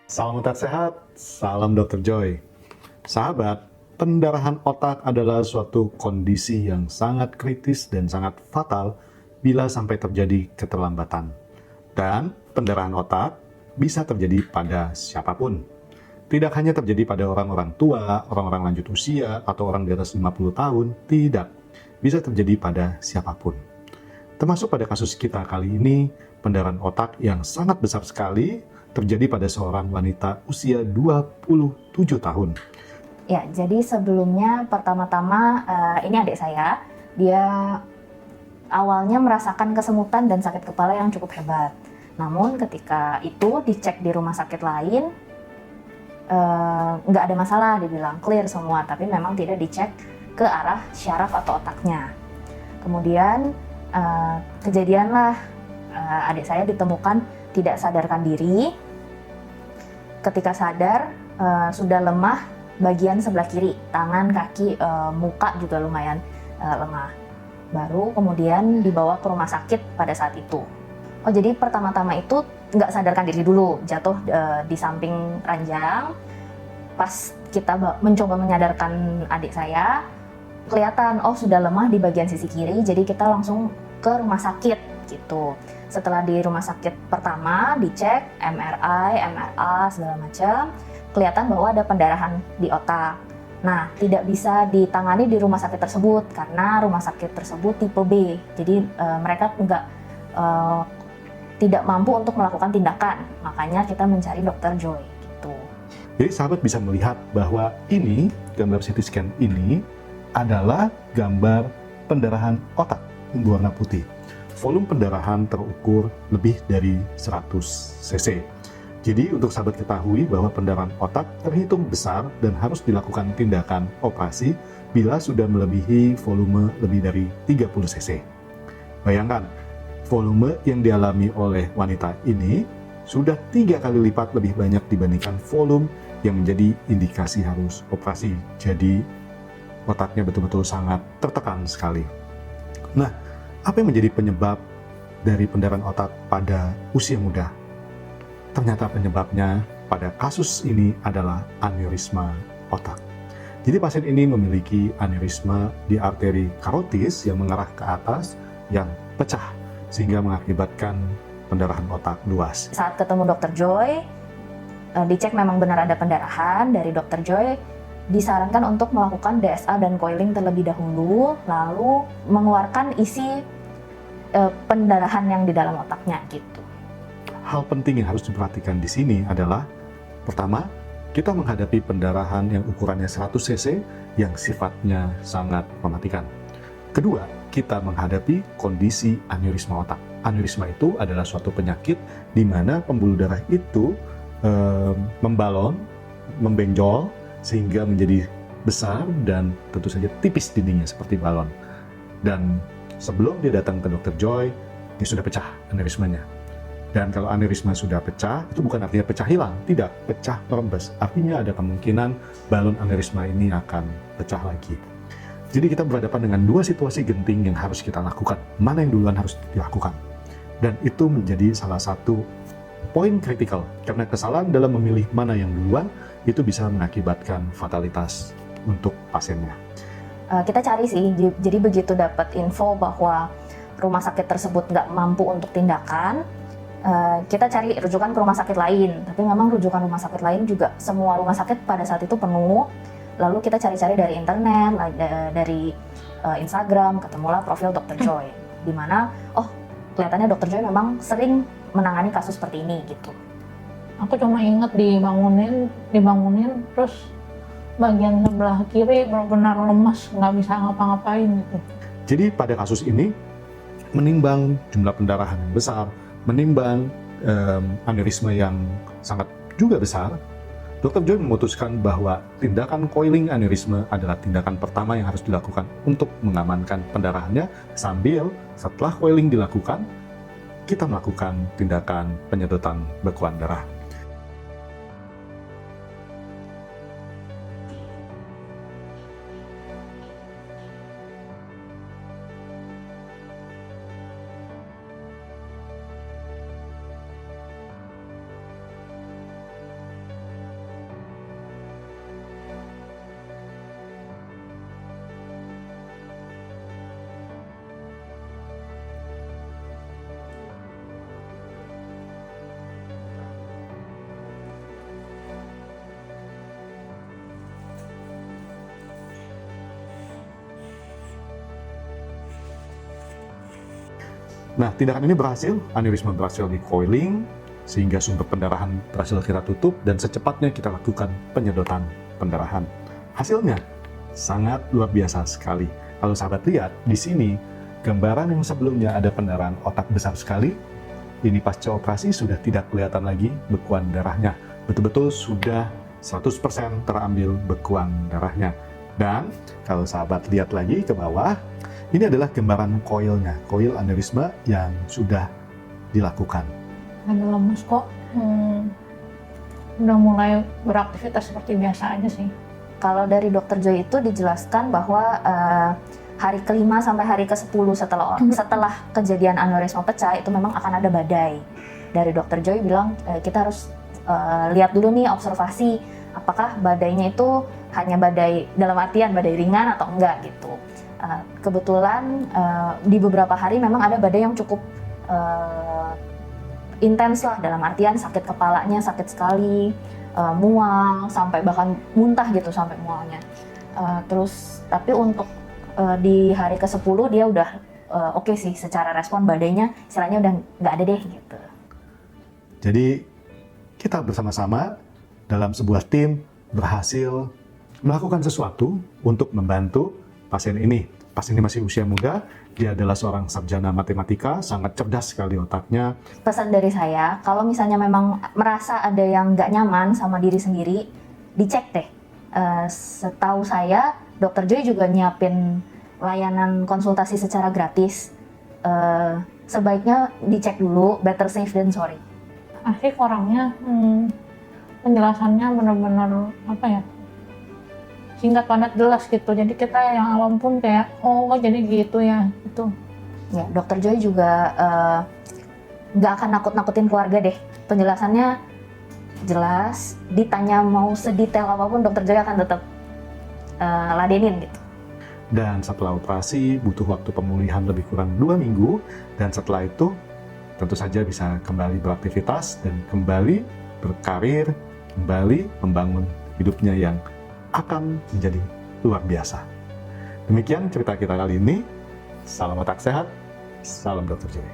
Salam otak sehat, salam Dr. Joy. Sahabat, pendarahan otak adalah suatu kondisi yang sangat kritis dan sangat fatal bila sampai terjadi keterlambatan. Dan pendarahan otak bisa terjadi pada siapapun. Tidak hanya terjadi pada orang-orang tua, orang-orang lanjut usia, atau orang di atas 50 tahun, tidak. Bisa terjadi pada siapapun. Termasuk pada kasus kita kali ini, pendarahan otak yang sangat besar sekali terjadi pada seorang wanita usia 27 tahun. Ya, jadi sebelumnya pertama-tama ini adik saya, dia awalnya merasakan kesemutan dan sakit kepala yang cukup hebat. Namun ketika itu dicek di rumah sakit lain, nggak ada masalah, dibilang clear semua, tapi memang tidak dicek ke arah syaraf atau otaknya. Kemudian kejadianlah adik saya ditemukan tidak sadarkan diri. Ketika sadar sudah lemah bagian sebelah kiri, tangan, kaki, muka juga lumayan lemah. Baru kemudian dibawa ke rumah sakit pada saat itu. Oh, jadi pertama-tama itu nggak sadarkan diri dulu, jatuh di samping ranjang. Pas kita mencoba menyadarkan adik saya, kelihatan oh sudah lemah di bagian sisi kiri, jadi kita langsung ke rumah sakit gitu. Setelah di rumah sakit pertama dicek MRI, MRA segala macam, kelihatan bahwa ada pendarahan di otak. Nah, tidak bisa ditangani di rumah sakit tersebut karena rumah sakit tersebut tipe B. Jadi mereka tidak mampu untuk melakukan tindakan. Makanya kita mencari Dr. Joy gitu. Jadi sahabat bisa melihat bahwa ini, gambar CT scan ini adalah gambar pendarahan otak berwarna putih. Volume pendarahan terukur lebih dari 100 cc. Jadi untuk sahabat ketahui bahwa pendarahan otak terhitung besar dan harus dilakukan tindakan operasi bila sudah melebihi volume lebih dari 30 cc. Bayangkan, volume yang dialami oleh wanita ini sudah 3 kali lipat lebih banyak dibandingkan volume yang menjadi indikasi harus operasi. Jadi otaknya betul-betul sangat tertekan sekali. Nah, apa yang menjadi penyebab dari pendarahan otak pada usia muda? Ternyata penyebabnya pada kasus ini adalah aneurisma otak. Jadi pasien ini memiliki aneurisma di arteri karotis yang mengarah ke atas yang pecah sehingga mengakibatkan pendarahan otak luas. Saat ketemu Dr. Joy, dicek memang benar ada pendarahan. Dari Dr. Joy disarankan untuk melakukan DSA dan coiling terlebih dahulu, lalu mengeluarkan isi pendarahan yang di dalam otaknya gitu. Hal penting yang harus diperhatikan di sini adalah, pertama, kita menghadapi pendarahan yang ukurannya 100 cc yang sifatnya sangat mematikan. Kedua, kita menghadapi kondisi aneurisma otak. Aneurisma itu adalah suatu penyakit di mana pembuluh darah itu membalon, membenjol, sehingga menjadi besar dan tentu saja tipis dindingnya seperti balon. Dan sebelum dia datang ke Dr. Joy, dia sudah pecah aneurismanya. Dan kalau aneurisma sudah pecah, itu bukan artinya pecah hilang, tidak, pecah merembes. Artinya ada kemungkinan balon aneurisma ini akan pecah lagi. Jadi kita berhadapan dengan dua situasi genting yang harus kita lakukan. Mana yang duluan harus dilakukan? Dan itu menjadi salah satu poin kritikal, karena kesalahan dalam memilih mana yang duluan, itu bisa mengakibatkan fatalitas untuk pasiennya. Kita cari sih, jadi begitu dapat info bahwa rumah sakit tersebut nggak mampu untuk tindakan, kita cari rujukan ke rumah sakit lain. Tapi memang rujukan rumah sakit lain juga semua rumah sakit pada saat itu penuh. Lalu kita cari-cari dari internet, dari Instagram, ketemulah profil Dr. Joy, di mana oh kelihatannya Dr. Joy memang sering menangani kasus seperti ini gitu. Aku cuma inget dibangunin terus bagian sebelah kiri benar-benar lemas, nggak bisa ngapa-ngapain gitu. Jadi pada kasus ini, menimbang jumlah pendarahan yang besar, menimbang aneurisma yang sangat juga besar, Dr. Joy memutuskan bahwa tindakan coiling aneurisma adalah tindakan pertama yang harus dilakukan untuk mengamankan pendarahannya, sambil setelah coiling dilakukan, kita melakukan tindakan penyedotan bekuan darah. Nah, tindakan ini berhasil, aneurisma berhasil di coiling, sehingga sumber pendarahan berhasil kita tutup, dan secepatnya kita lakukan penyedotan pendarahan. Hasilnya sangat luar biasa sekali. Kalau sahabat lihat, di sini gambaran yang sebelumnya ada pendarahan otak besar sekali, ini pasca operasi sudah tidak kelihatan lagi bekuan darahnya. Betul-betul sudah 100% terambil bekuan darahnya. Dan kalau sahabat lihat lagi ke bawah, ini adalah gambaran koilnya, koil aneurisma yang sudah dilakukan. Ada lemas kok. Udah mulai beraktivitas seperti biasa aja sih. Kalau dari Dokter Joy itu dijelaskan bahwa hari ke-5 sampai hari ke-10 setelah kejadian aneurisma pecah itu memang akan ada badai. Dari Dokter Joy bilang kita harus lihat dulu nih, observasi apakah badainya itu hanya badai dalam artian badai ringan atau enggak gitu. Kebetulan di beberapa hari memang ada badai yang cukup intens lah, dalam artian sakit kepalanya sakit sekali, mual sampai bahkan muntah gitu sampai mualnya. Terus tapi untuk di hari ke-10 dia udah oke sih, secara respon badainya istilahnya udah nggak ada deh gitu. Jadi kita bersama-sama dalam sebuah tim berhasil melakukan sesuatu untuk membantu pasien ini. Pasien ini masih usia muda, dia adalah seorang sarjana matematika, sangat cerdas sekali otaknya. Pesan dari saya, kalau misalnya memang merasa ada yang nggak nyaman sama diri sendiri, dicek deh. Setahu saya, Dokter Joy juga nyiapin layanan konsultasi secara gratis. Sebaiknya dicek dulu, better safe than sorry. Asik orangnya, penjelasannya benar-benar apa ya, singkat padat jelas gitu. Jadi kita yang awam pun kayak, oh jadi gitu ya gitu. Ya, Dokter Joy juga nggak akan nakut-nakutin keluarga deh. Penjelasannya jelas, ditanya mau sedetail apapun Dokter Joy akan tetap ladenin gitu. Dan setelah operasi butuh waktu pemulihan lebih kurang 2 minggu, dan setelah itu tentu saja bisa kembali beraktivitas dan kembali berkarir, kembali membangun hidupnya yang akan menjadi luar biasa. Demikian cerita kita kali ini. Salam otak sehat, salam Dokter Joy.